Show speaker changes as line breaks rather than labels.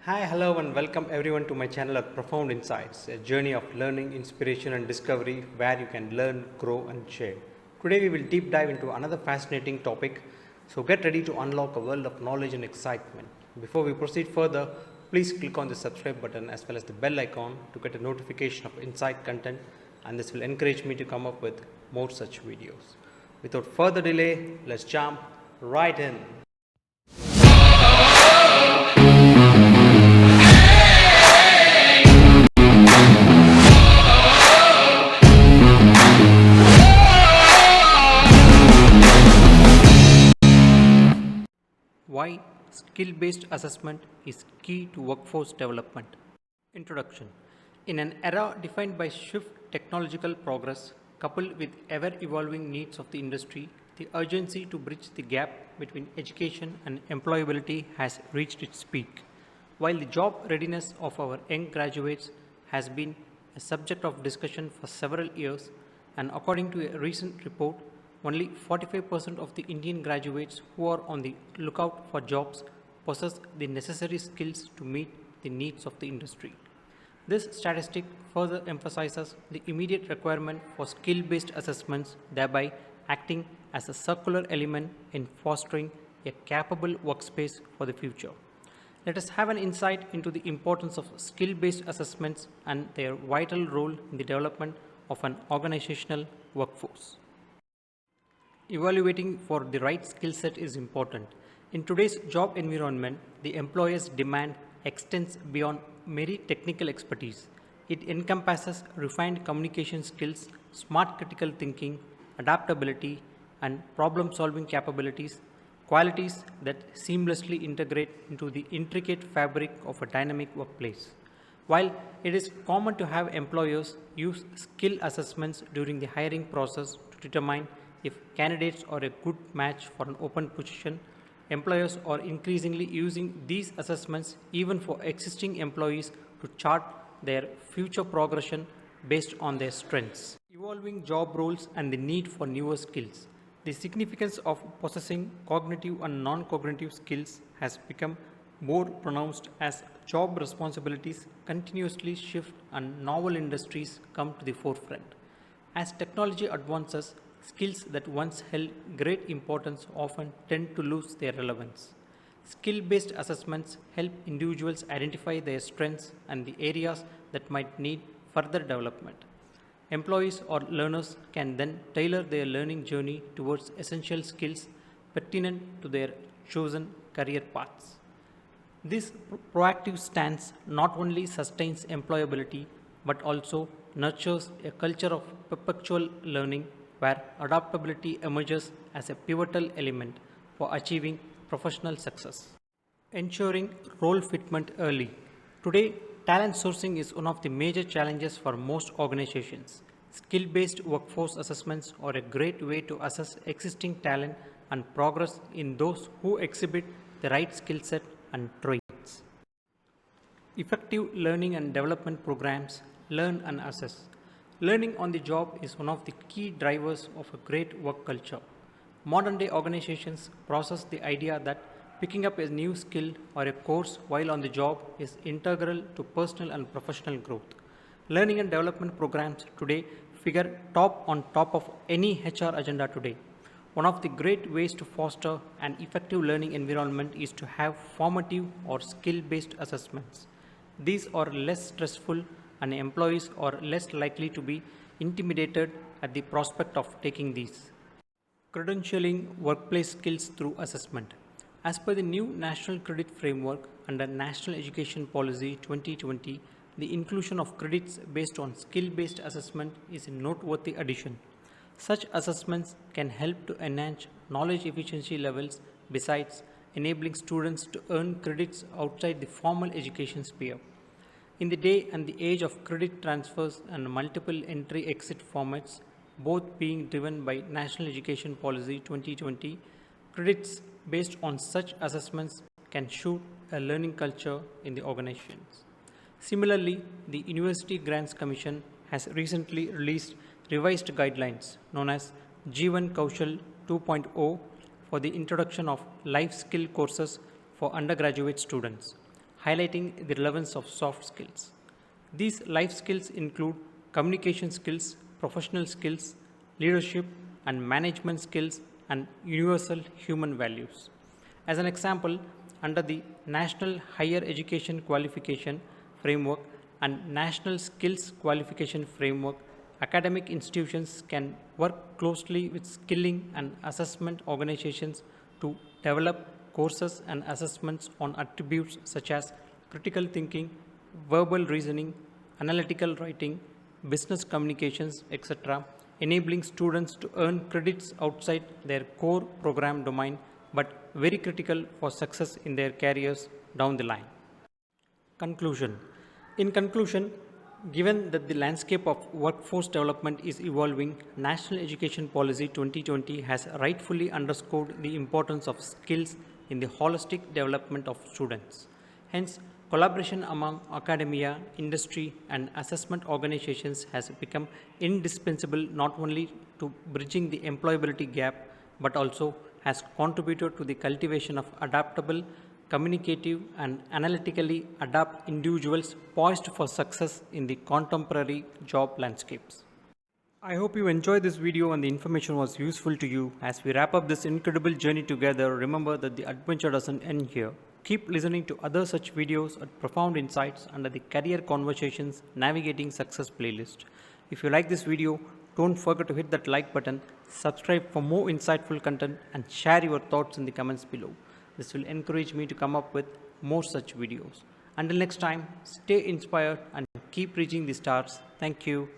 Hi, hello, and welcome everyone to my channel at Profound Insights, a journey of learning, inspiration, and discovery where you can learn, grow, and share. Today, we will deep dive into another fascinating topic. So, get ready to unlock a world of knowledge and excitement. Before we proceed further, please click on the subscribe button as well as the bell icon to get a notification of insight content, and this will encourage me to come up with more such videos. Without further delay, let's jump right in. Why skill based assessment is key to workforce development. Introduction. In an era defined by swift technological progress coupled with ever evolving needs of the industry, the urgency to bridge the gap between education and employability has reached its peak. While the job readiness of our young graduates has been a subject of discussion for several years, and according to a recent report, only 45% of the Indian graduates who are on the lookout for jobs possess the necessary skills to meet the needs of the industry. This statistic further emphasizes the immediate requirement for skill based assessments, thereby acting as a circular element in fostering a capable workspace for the future. Let us have an insight into the importance of skill based assessments and their vital role in the development of an organizational workforce. Evaluating for the right skill set is important. In today's job environment, the employer's demand extends beyond mere technical expertise. It encompasses refined communication skills, smart critical thinking, adaptability, and problem solving capabilities, qualities that seamlessly integrate into the intricate fabric of a dynamic workplace. While it is common to have employers use skill assessments during the hiring process to determine if candidates are a good match for an open position, employers are increasingly using these assessments even for existing employees to chart their future progression based on their strengths. Evolving job roles and the need for newer skills. The significance of possessing cognitive and non cognitive skills has become more pronounced as job responsibilities continuously shift and novel industries come to the forefront. As technology advances, skills that once held great importance often tend to lose their relevance. Skill based assessments help individuals identify their strengths and the areas that might need further development. Employees or learners can then tailor their learning journey towards essential skills pertinent to their chosen career paths. This proactive stance not only sustains employability but also nurtures a culture of perpetual learning where adaptability emerges as a pivotal element for achieving professional success. Ensuring role fitment early. Today, talent sourcing is one of the major challenges for most organizations. Skill based workforce assessments are a great way to assess existing talent and progress in those who exhibit the right skill set and traits. Effective learning and development programs learn and assess. Learning on the job is one of the key drivers of a great work culture. Modern day organizations process the idea that picking up a new skill or a course while on the job is integral to personal and professional growth. Learning and development programs today figure top of any HR agenda today. One of the great ways to foster an effective learning environment is to have formative or skill based assessments. These are less stressful and employees are less likely to be intimidated at the prospect of taking these. Credentialing workplace skills through assessment. As per the new National Credit Framework under National Education Policy 2020, the inclusion of credits based on skill based assessment is a noteworthy addition. Such assessments can help to enhance knowledge efficiency levels besides enabling students to earn credits outside the formal education sphere. In the day and the age of credit transfers and multiple entry exit formats, both being driven by National Education Policy 2020, credits based on such assessments can shoot a learning culture in the organizations. Similarly, the University Grants Commission has recently released revised guidelines known as Jeevan Kaushal 2.0 for the introduction of life skill courses for undergraduate students. highlighting the relevance of soft skills. These life skills include communication skills, professional skills, leadership and management skills, and universal human values. As an example, under the National Higher Education Qualification Framework and National Skills Qualification Framework, academic institutions can work closely with skilling and assessment organizations to develop courses and assessments on attributes such as critical thinking, verbal reasoning, analytical writing, business communications, etc., enabling students to earn credits outside their core program domain but very critical for success in their careers down the line. Conclusion. In conclusion, given that the landscape of workforce development is evolving, National Education Policy 2020 has rightfully underscored the importance of skills in the holistic development of students. Hence, collaboration among academia, industry, and assessment organizations has become indispensable not only to bridging the employability gap but also has contributed to the cultivation of adaptable, communicative, and analytically adept individuals poised for success in the contemporary job landscapes. I hope you enjoyed this video and the information was useful to you. As we wrap up this incredible journey together, remember that the adventure doesn't end here. Keep listening to other such videos at Profound Insights under the Career Conversations Navigating Success playlist. If you like this video, don't forget to hit that like button, subscribe for more insightful content, and share your thoughts in the comments below. This will encourage me to come up with more such videos. Until next time, stay inspired and keep reaching the stars. Thank you.